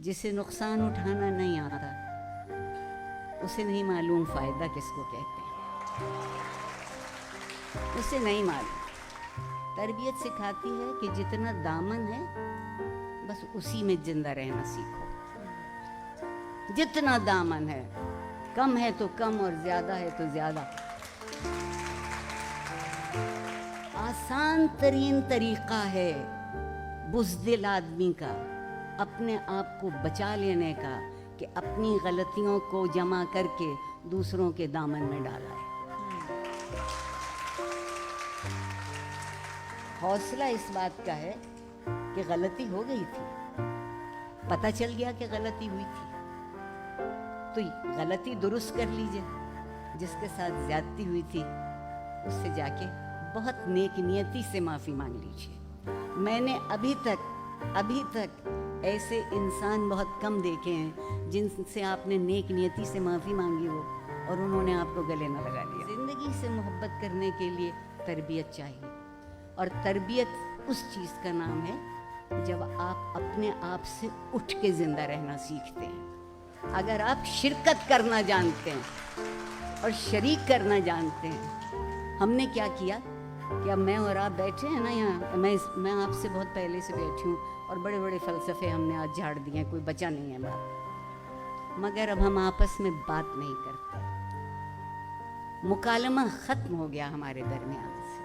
جسے نقصان اٹھانا نہیں آتا اسے نہیں معلوم فائدہ کس کو کہتے ہیں، اسے نہیں معلوم۔ تربیت سکھاتی ہے کہ جتنا دامن ہے بس اسی میں زندہ رہنا سیکھو، جتنا دامن ہے، کم ہے تو کم اور زیادہ ہے تو زیادہ۔ آسان ترین طریقہ ہے بزدل آدمی کا اپنے آپ کو بچا لینے کا کہ اپنی غلطیوں کو جمع کر کے دوسروں کے دامن میں ڈالا ہے۔ حوصلہ اس بات کا ہے کہ غلطی ہو گئی تھی، پتہ چل گیا کہ غلطی ہوئی تھی تو غلطی درست کر لیجئے، جس کے ساتھ زیادتی ہوئی تھی اس سے جا کے بہت نیک نیتی سے معافی مانگ لیجئے۔ میں نے ابھی تک ایسے انسان بہت کم دیکھے ہیں جن سے آپ نے نیک نیتی سے معافی مانگی ہو اور انہوں نے آپ کو گلے نہ لگا لیا۔ زندگی سے محبت کرنے کے لیے تربیت چاہیے، اور تربیت اس چیز کا نام ہے جب آپ اپنے آپ سے اٹھ کے زندہ رہنا سیکھتے ہیں۔ اگر آپ شرکت کرنا جانتے ہیں اور شریک کرنا جانتے ہیں، ہم نے کیا کیا کہ اب میں اور آپ بیٹھے ہیں نا یہاں، میں آپ سے بہت پہلے سے بیٹھی ہوں اور بڑے بڑے فلسفے ہم نے آج جھاڑ دیے ہیں، کوئی بچا نہیں ہے بات، مگر اب ہم آپس میں بات نہیں کرتے، مکالمہ ختم ہو گیا ہمارے درمیان سے۔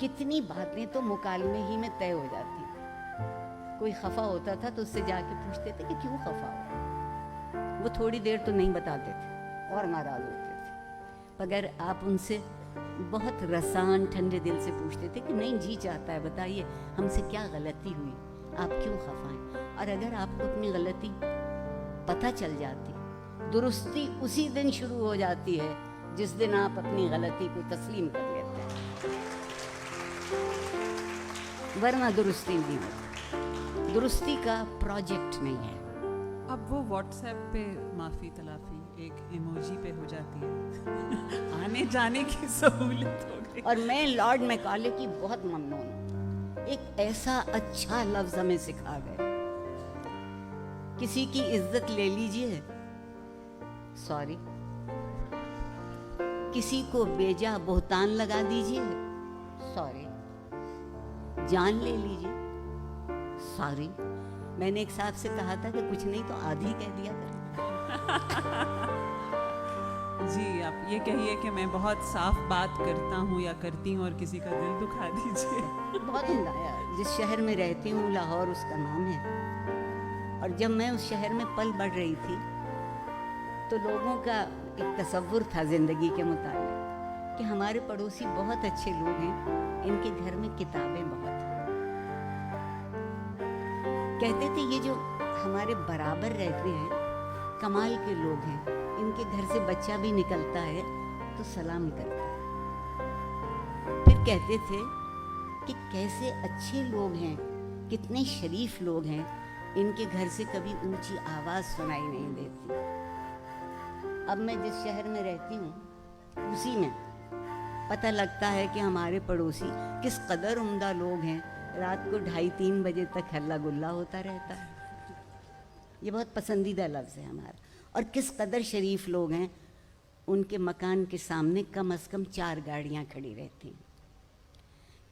کتنی باتیں تو مکالمے ہی میں طے ہو جاتی ہیں۔ کوئی خفا ہوتا تھا تو اس سے جا کے پوچھتے تھے کہ کیوں خفا ہو، وہ تھوڑی دیر تو نہیں بتاتے تھے اور ناراض ہوتے تھے، مگر آپ ان سے بہت رسان ٹھنڈے دل سے پوچھتے تھے کہ نہیں جی چاہتا ہے بتائیے ہم سے کیا غلطی ہوئی، آپ کیوں خفا ہیں۔ اور اگر آپ کو اپنی غلطی پتہ چل جاتی، درستی اسی دن شروع ہو جاتی ہے جس دن آپ اپنی غلطی کو تسلیم کر لیتے ہیں، ورنہ درستی نہیں ہوتی، درستی کا پروجیکٹ نہیں ہے۔ اب وہ واٹس ایپ پہ معافی تلافی ایک ایموجی پہ ہو جاتی ہے، آنے جانے کی سہولت ہو گئی۔ اور میں لارڈ میکالے کی بہت ممنون ہوں، ایک ایسا اچھا لفظ ہمیں سکھا گئے، کسی کی عزت لے لیجئے سوری، کسی کو بیجا بہتان لگا دیجئے سوری، جان لے لیجئے سوری۔ میں نے ایک صاحب سے کہا تھا کہ کچھ نہیں تو آدھی کہہ دیا کریں۔ جی آپ یہ کہیے کہ میں بہت صاف بات کرتا ہوں یا کرتی ہوں اور کسی کا دل دکھا دیجیے۔ بہت عمدہ ہے۔ جس شہر میں رہتی ہوں لاہور اس کا نام ہے، اور جب میں اس شہر میں پل بڑھ رہی تھی تو لوگوں کا ایک تصور تھا زندگی کے متعلق کہ ہمارے پڑوسی بہت اچھے لوگ ہیں، ان کے گھر میں کتابیں بہت ہیں۔ کہتے تھے یہ جو ہمارے برابر رہتے ہیں کمال کے لوگ ہیں، ان کے گھر سے بچہ بھی نکلتا ہے تو سلام کرتا ہے۔ پھر کہتے تھے کہ کیسے اچھے لوگ ہیں، کتنے شریف لوگ ہیں، ان کے گھر سے کبھی اونچی آواز سنائی نہیں دیتی۔ اب میں جس شہر میں رہتی ہوں اسی میں پتہ لگتا ہے کہ ہمارے پڑوسی کس قدر عمدہ لوگ ہیں، رات کو 2:30-3 بجے تک ہلا گلا ہوتا رہتا ہے۔ یہ بہت پسندیدہ لفظ ہے ہمارا۔ اور کس قدر شریف لوگ ہیں، ان کے مکان کے سامنے کم از کم 4 گاڑیاں کھڑی رہتی ہیں۔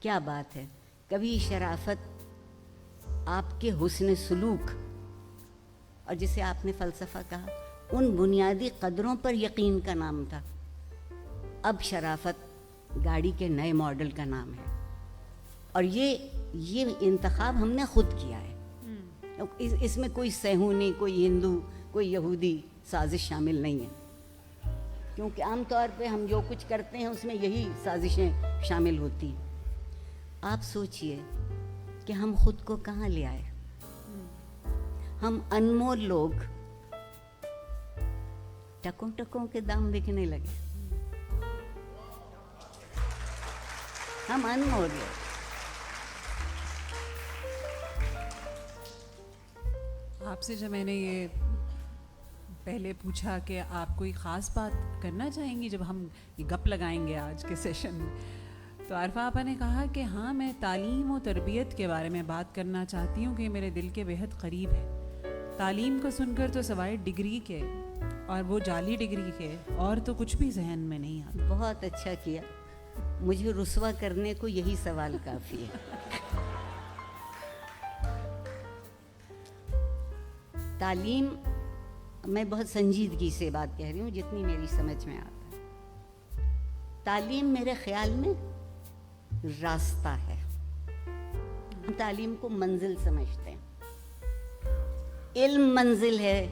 کیا بات ہے، کبھی شرافت آپ کے حسن سلوک اور جسے آپ نے فلسفہ کہا ان بنیادی قدروں پر یقین کا نام تھا، اب شرافت گاڑی کے نئے ماڈل کا نام ہے، اور یہ انتخاب ہم نے خود کیا ہے۔ اس میں کوئی صہیونی، کوئی ہندو، کوئی یہودی سازش شامل نہیں ہے، کیونکہ عام طور پہ ہم جو کچھ کرتے ہیں اس میں یہی سازشیں شامل ہوتی ہیں۔ آپ سوچئے کہ ہم خود کو کہاں لے آئے، ہم انمول لوگ ٹکوں ٹکوں کے دام بکنے لگے، ہم انمول لوگ۔ آپ سے جب میں نے یہ پہلے پوچھا کہ آپ کوئی خاص بات کرنا چاہیں گی جب ہم یہ گپ لگائیں گے آج کے سیشن میں، تو عارفہ آپا نے کہا کہ ہاں میں تعلیم و تربیت کے بارے میں بات کرنا چاہتی ہوں کہ میرے دل کے بےحد قریب ہے، تعلیم کو سن کر تو سوائے ڈگری کے اور وہ جعلی ڈگری کے اور تو کچھ بھی ذہن میں نہیں آتا. بہت اچھا کیا, مجھے رسوا کرنے کو یہی سوال کافی ہے. تعلیم, میں بہت سنجیدگی سے بات کہہ رہی ہوں جتنی میری سمجھ میں آتا ہے. تعلیم میرے خیال میں راستہ ہے. تعلیم کو منزل سمجھتے ہیں. علم منزل ہے,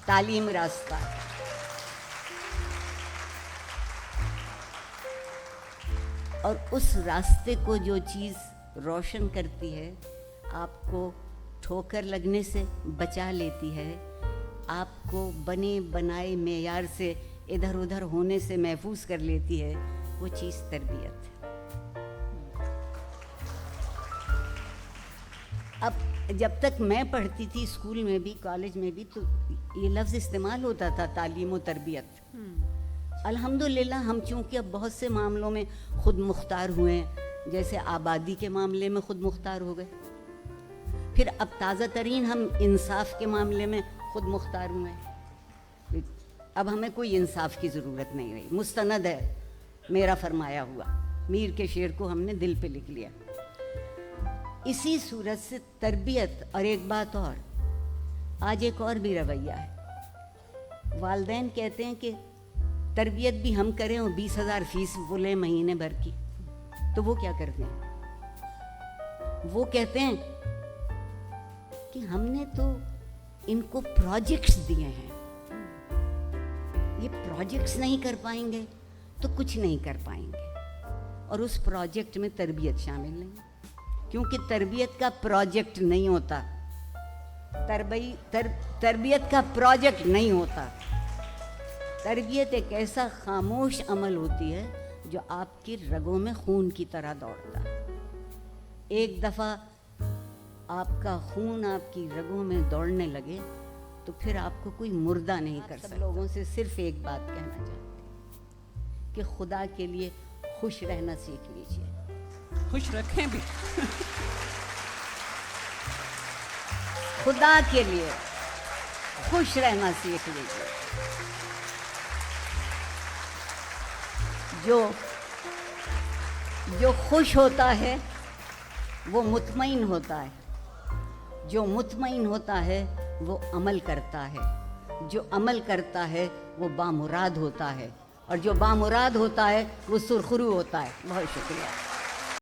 تعلیم راستہ ہے. اور اس راستے کو جو چیز روشن کرتی ہے, آپ کو ٹھوکر لگنے سے بچا لیتی ہے, آپ کو بنے بنائے معیار سے ادھر ادھر ہونے سے محفوظ کر لیتی ہے, وہ چیز تربیت ہے. اب جب تک میں پڑھتی تھی اسکول میں بھی کالج میں بھی, تو یہ لفظ استعمال ہوتا تھا تعلیم و تربیت. الحمدللہ ہم چونکہ اب بہت سے معاملوں میں خود مختار ہوئے ہیں, جیسے آبادی کے معاملے میں خود مختار ہو گئے, پھر اب تازہ ترین ہم انصاف کے معاملے میں خود مختار ہوئے ہیں. اب ہمیں کوئی انصاف کی ضرورت نہیں رہی, مستند ہے میرا فرمایا ہوا. میر کے شعر کو ہم نے دل پہ لکھ لیا. اسی صورت سے تربیت. اور ایک بات اور, آج ایک اور بھی رویہ ہے. والدین کہتے ہیں کہ تربیت بھی ہم کریں اور 20,000 فیس وہ لیں مہینے بھر کی. تو وہ کیا کرتے ہیں؟ وہ کہتے ہیں کہ ہم نے تو ان کو پروجیکٹس دیے ہیں, یہ پروجیکٹس نہیں کر پائیں گے تو کچھ نہیں کر پائیں گے. اور اس پروجیکٹ میں تربیت شامل نہیں, کیونکہ تربیت کا پروجیکٹ نہیں ہوتا. تربیت کا پروجیکٹ نہیں ہوتا. تربیت ایک ایسا خاموش عمل ہوتی ہے جو آپ کی رگوں میں خون کی طرح دوڑتا ہے. ایک دفعہ آپ کا خون آپ کی رگوں میں دوڑنے لگے تو پھر آپ کو کوئی مردہ نہیں کر سکتا. لوگوں سے صرف ایک بات کہنا چاہتی ہوں کہ خدا کے لیے خوش رہنا سیکھ لیجیے. خوش رکھیں بھی. خدا کے لیے خوش رہنا سیکھ لیجیے. جو خوش ہوتا ہے وہ مطمئن ہوتا ہے. جو مطمئن ہوتا ہے وہ عمل کرتا ہے. جو عمل کرتا ہے وہ بامراد ہوتا ہے. اور جو بامراد ہوتا ہے وہ سرخرو ہوتا ہے. بہت شکریہ.